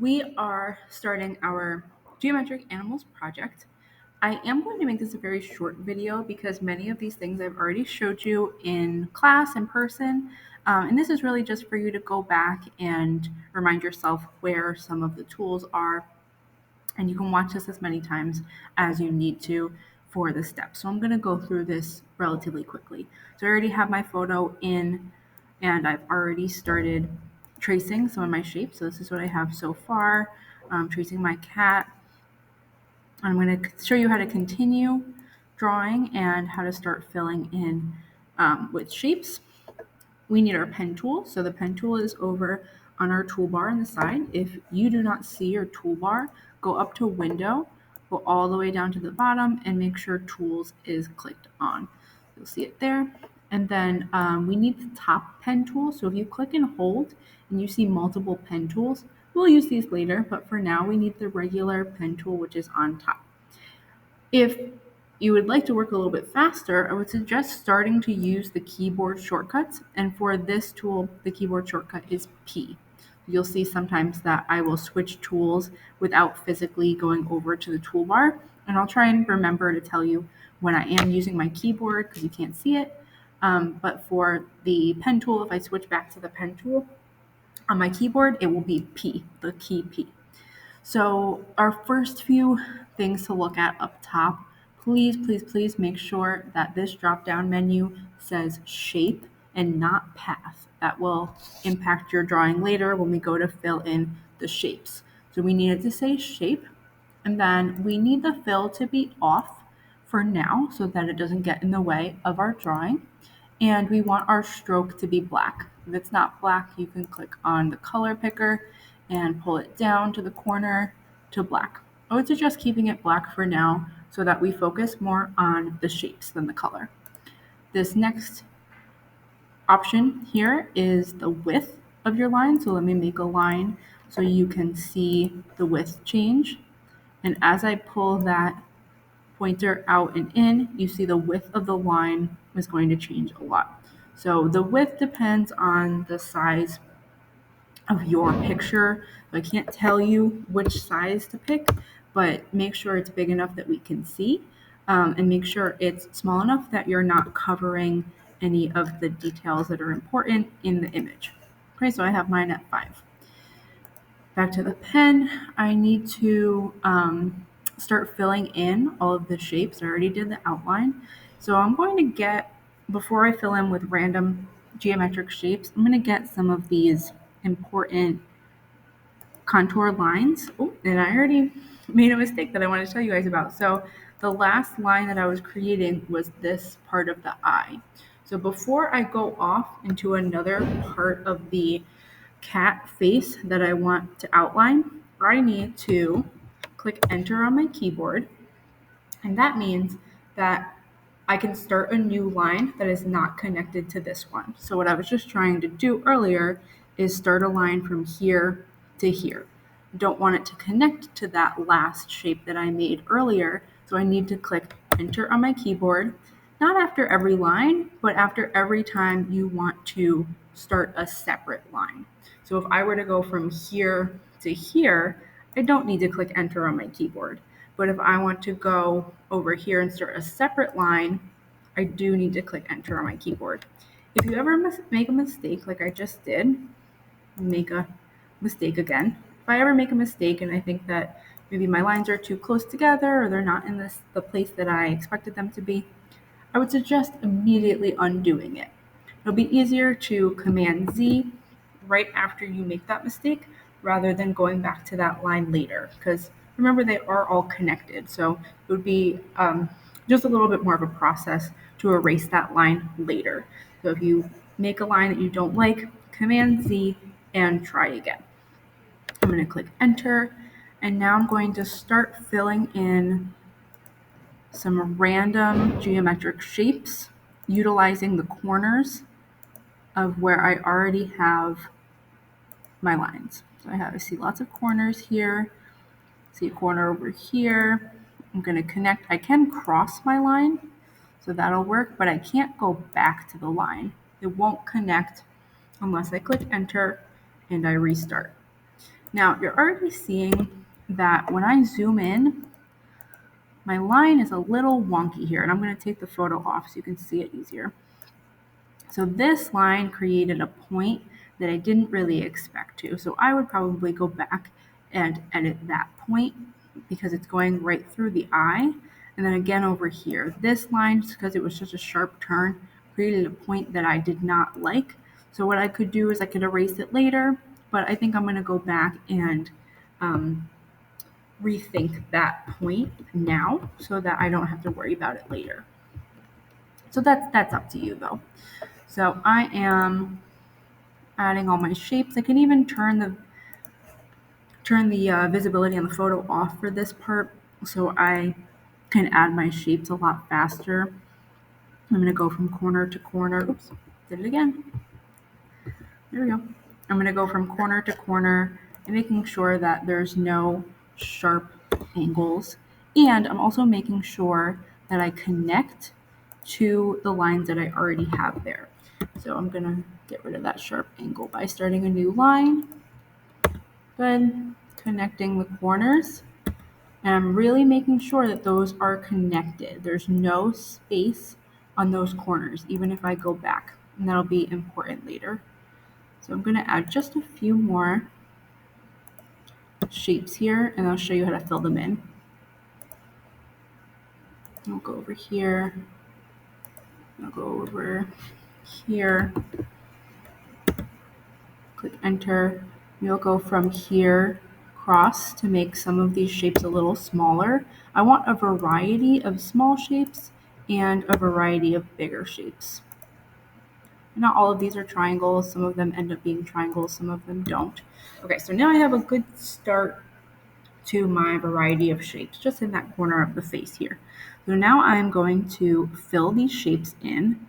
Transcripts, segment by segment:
We are starting our geometric animals project. I am going to make this a very short video because many of these things I've already showed you in class, in person, and this is really just for you to go back and remind yourself where some of the tools are, and you can watch this as many times as you need to for the steps. So I'm going to go through this relatively quickly. So I already have my photo in, and I've already started tracing some of my shapes. So this is what I have so far. Tracing my cat. I'm going to show you how to continue drawing and how to start filling in with shapes. We need our pen tool. So the pen tool is over on our toolbar on the side. If you do not see your toolbar, go up to Window, go all the way down to the bottom, and make sure Tools is clicked on. You'll see it there. And then we need the top pen tool. So if you click and hold and you see multiple pen tools, we'll use these later, but for now we need the regular pen tool, which is on top. If you would like to work a little bit faster, I would suggest starting to use the keyboard shortcuts. And for this tool, the keyboard shortcut is P. You'll see sometimes that I will switch tools without physically going over to the toolbar. And I'll try and remember to tell you when I am using my keyboard because you can't see it. But for the pen tool, if I switch back to the pen tool on my keyboard, it will be P, the key P. So our first few things to look at up top, please make sure that this drop-down menu says shape and not path. That will impact your drawing later when we go to fill in the shapes. So we need it to say shape, and then we need the fill to be off for now so that it doesn't get in the way of our drawing. And we want our stroke to be black. If it's not black, you can click on the color picker and pull it down to the corner to black. I would suggest keeping it black for now so that we focus more on the shapes than the color. This next option here is the width of your line. So let me make a line so you can see the width change. And as I pull that pointer out and in, you see the width of the line is going to change a lot. So the width depends on the size of your picture. I can't tell you which size to pick, but make sure it's big enough that we can see, and make sure it's small enough that you're not covering any of the details that are important in the image. Okay, so I have mine at 5. Back to the pen, I need to start filling in all of the shapes. I already did the outline. So I'm going to get, before I fill in with random geometric shapes, I'm going to get some of these important contour lines. Oh, and I already made a mistake that I want to tell you guys about. So the last line that I was creating was this part of the eye. So before I go off into another part of the cat face that I want to outline, I need to click enter on my keyboard. And that means that I can start a new line that is not connected to this one. So what I was just trying to do earlier is start a line from here to here. I don't want it to connect to that last shape that I made earlier, so I need to click enter on my keyboard, not after every line, but after every time you want to start a separate line. So if I were to go from here to here, I don't need to click enter on my keyboard. But if I want to go over here and start a separate line, I do need to click enter on my keyboard. If you ever make a mistake like I just did, make a mistake again. If I ever make a mistake and I think that maybe my lines are too close together or they're not in the place that I expected them to be, I would suggest immediately undoing it. It'll be easier to Command Z right after you make that mistake rather than going back to that line later, because remember they are all connected. So it would be just a little bit more of a process to erase that line later. So if you make a line that you don't like, Command Z and try again. I'm going to click enter, and now I'm going to start filling in some random geometric shapes utilizing the corners of where I already have my lines. So I see lots of corners here, see a corner over here. I'm going to connect. I can cross my line, so that'll work, but I can't go back to the line. It won't connect unless I click enter and I restart. Now you're already seeing that when I zoom in, my line is a little wonky here, and I'm going to take the photo off so you can see it easier. So this line created a point that I didn't really expect to. So I would probably go back and edit that point because it's going right through the eye. And then again over here, this line, just because it was such a sharp turn, created a point that I did not like. So what I could do is I could erase it later, but I think I'm going to go back and rethink that point now so that I don't have to worry about it later. So that's up to you though. So I am adding all my shapes. I can even turn the visibility on the photo off for this part so I can add my shapes a lot faster. I'm going to go from corner to corner. Oops, did it again. There we go. I'm going to go from corner to corner and making sure that there's no sharp angles. And I'm also making sure that I connect to the lines that I already have there. So I'm going to get rid of that sharp angle by starting a new line. Good. Connecting the corners. And I'm really making sure that those are connected. There's no space on those corners, even if I go back. And that'll be important later. So I'm going to add just a few more shapes here, and I'll show you how to fill them in. I'll go over here. I'll go over here. Click enter. We'll go from here across to make some of these shapes a little smaller. I want a variety of small shapes and a variety of bigger shapes. Not all of these are triangles. Some of them end up being triangles, some of them don't. Okay, so now I have a good start to my variety of shapes just in that corner of the face here. So now I'm going to fill these shapes in.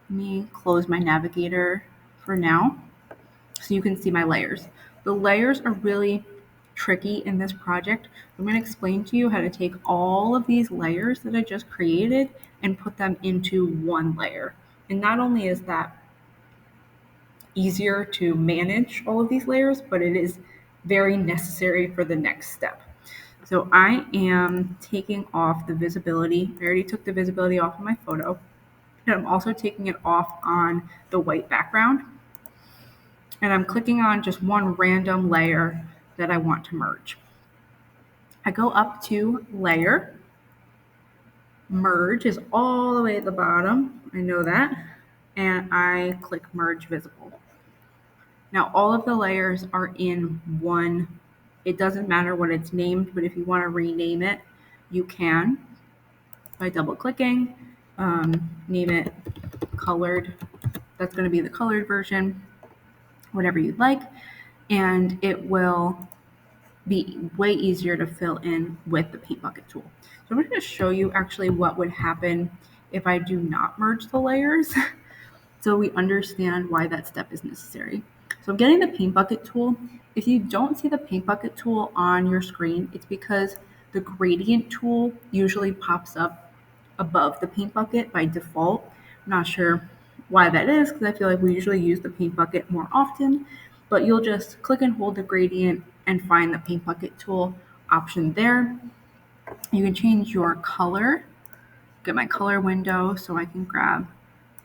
Let me close my navigator for now so you can see my layers. The layers are really tricky in this project. I'm going to explain to you how to take all of these layers that I just created and put them into one layer. And not only is that easier to manage all of these layers, but it is very necessary for the next step. So I am taking off the visibility. I already took the visibility off of my photo. And I'm also taking it off on the white background. And I'm clicking on just one random layer that I want to merge. I go up to layer. Merge is all the way at the bottom. I know that. And I click merge visible. Now all of the layers are in one. It doesn't matter what it's named, but if you want to rename it, you can by double clicking. Name it colored. That's going to be the colored version, whatever you'd like. And it will be way easier to fill in with the paint bucket tool. So I'm going to show you actually what would happen if I do not merge the layers so we understand why that step is necessary. So I'm getting the paint bucket tool. If you don't see the paint bucket tool on your screen, it's because the gradient tool usually pops up above the paint bucket by default. I'm not sure why that is because I feel like we usually use the paint bucket more often, but you'll just click and hold the gradient and find the paint bucket tool option there. You can change your color. Get my color window so I can grab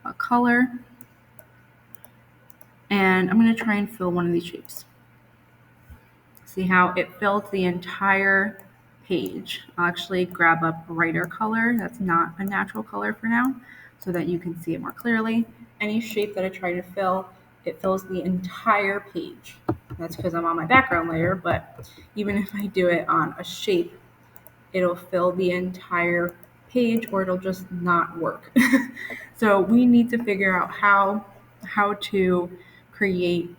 a color. And I'm going to try and fill one of these shapes. See how it fills the entire page. I'll actually grab a brighter color that's not a natural color for now so that you can see it more clearly. Any shape that I try to fill, it fills the entire page. That's because I'm on my background layer, but even if I do it on a shape, it'll fill the entire page or it'll just not work. So we need to figure out how to create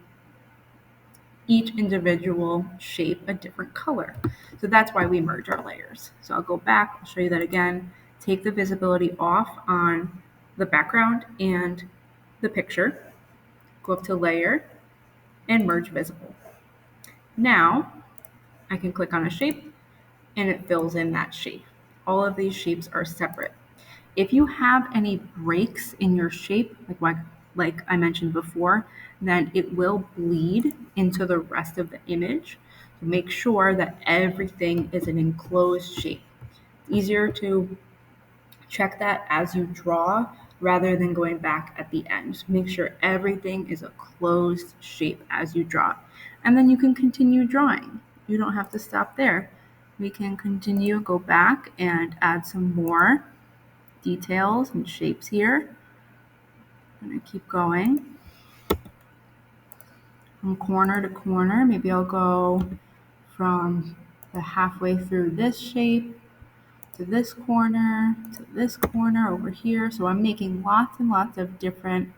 each individual shape a different color. So that's why we merge our layers. So I'll go back, I'll show you that again. Take the visibility off on the background and the picture. Go up to layer and merge visible. Now I can click on a shape and it fills in that shape. All of these shapes are separate. If you have any breaks in your shape, like I mentioned before, then it will bleed into the rest of the image. So make sure that everything is an enclosed shape. It's easier to check that as you draw rather than going back at the end. Just make sure everything is a closed shape as you draw. And then you can continue drawing. You don't have to stop there. We can continue, go back and add some more details and shapes here. I'm going to keep going from corner to corner. Maybe I'll go from the halfway through this shape to this corner over here. So I'm making lots and lots of different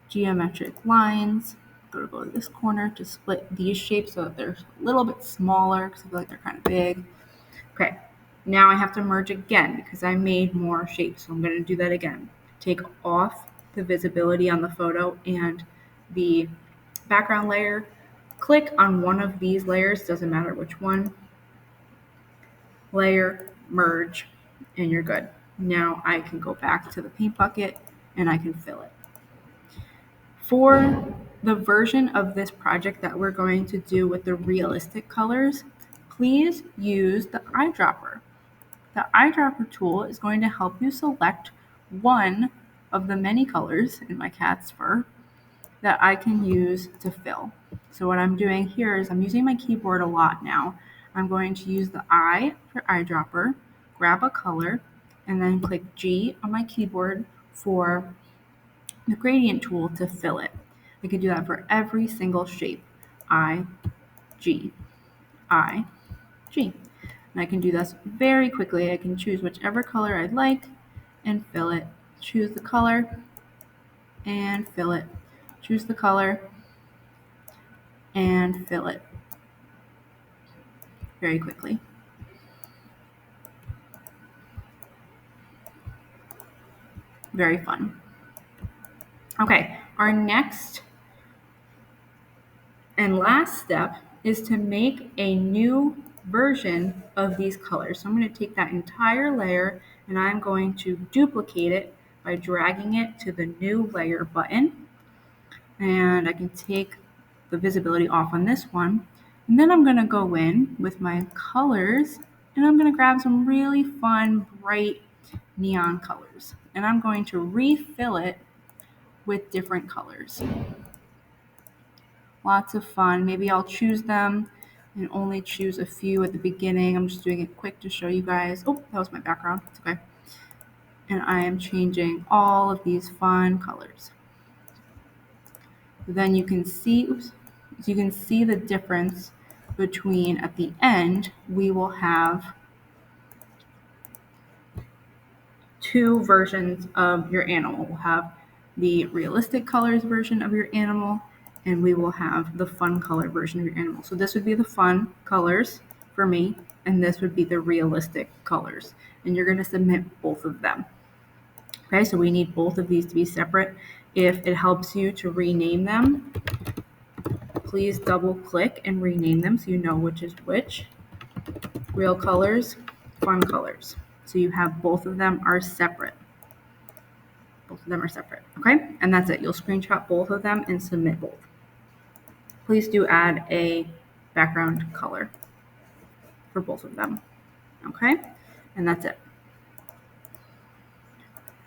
geometric lines. I'm going to go to this corner to split these shapes so that they're a little bit smaller because I feel like they're kind of big. Okay, now I have to merge again because I made more shapes. So I'm going to do that again. Take off the visibility on the photo and the background layer. Click on one of these layers, doesn't matter which one. Layer, merge, and you're good. Now I can go back to the paint bucket and I can fill it. For the version of this project that we're going to do with the realistic colors, please use the eyedropper. The eyedropper tool is going to help you select one of the many colors in my cat's fur that I can use to fill. So what I'm doing here is I'm using my keyboard a lot now. I'm going to use the I for eyedropper, grab a color, and then click G on my keyboard for the gradient tool to fill it. I can do that for every single shape. I, G, I, G. And I can do this very quickly. I can choose whichever color I'd like and fill it. Choose the color and fill it. Choose the color and fill it very quickly. Very fun. Okay, our next and last step is to make a new version of these colors. So I'm going to take that entire layer and I'm going to duplicate it by dragging it to the new layer button. And I can take the visibility off on this one. And then I'm going to go in with my colors and I'm going to grab some really fun, bright neon colors. And I'm going to refill it with different colors. Lots of fun. Maybe I'll choose them and only choose a few at the beginning. I'm just doing it quick to show you guys. Oh, that was my background. It's okay. And I am changing all of these fun colors. Then you can see, you can see the difference between at the end, we will have two versions of your animal. We'll have the realistic colors version of your animal, and we will have the fun color version of your animal. So this would be the fun colors for me, and this would be the realistic colors. And you're going to submit both of them. Okay, so we need both of these to be separate. If it helps you to rename them, please double click and rename them so you know which is which. Real colors, fun colors. So you have both of them are separate. Both of them are separate, okay? And that's it. You'll screenshot both of them and submit both. Please do add a background color for both of them, okay? And that's it.